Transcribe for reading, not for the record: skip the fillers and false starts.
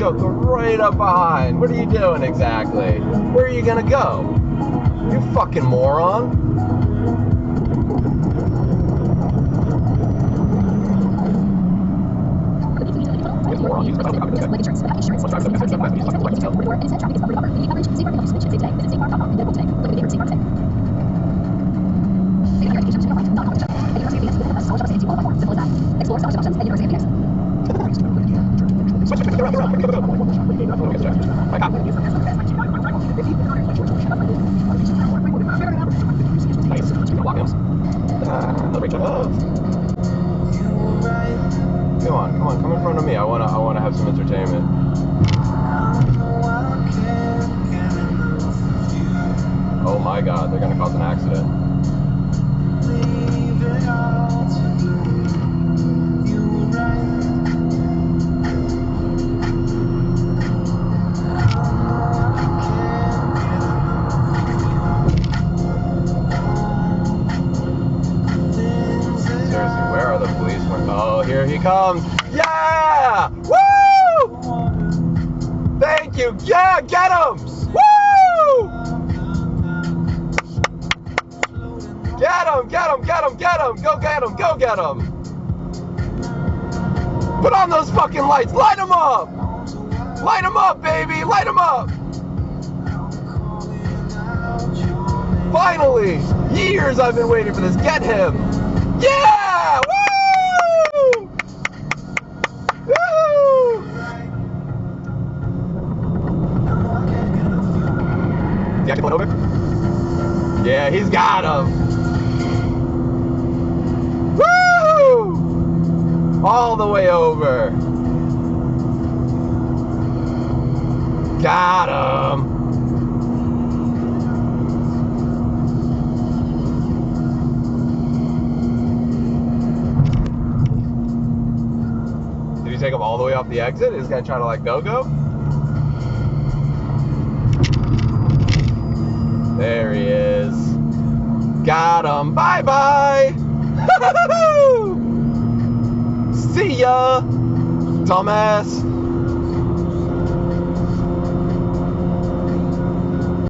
choked right up behind. What are you doing exactly? Where are you gonna go? You fucking moron. Come in front of me. I wanna have some entertainment. Oh my God, they're gonna cause an accident. Seriously, where are the policemen? Oh, here he comes. Yeah! Woo! Thank you. Yeah, get him! Woo! Get him, get him, get him, get him! Go get him, go get him! Put on those fucking lights! Light them up! Light them up, baby! Light them up! Finally! Years I've been waiting for this. Get him! Yeah! Woo! Woo! Is he actually going over? Yeah, he's got him! All the way over. Got him. Did he take him all the way off the exit? Is he gonna try to like go? There he is. Got him. Bye bye. See ya, dumbass.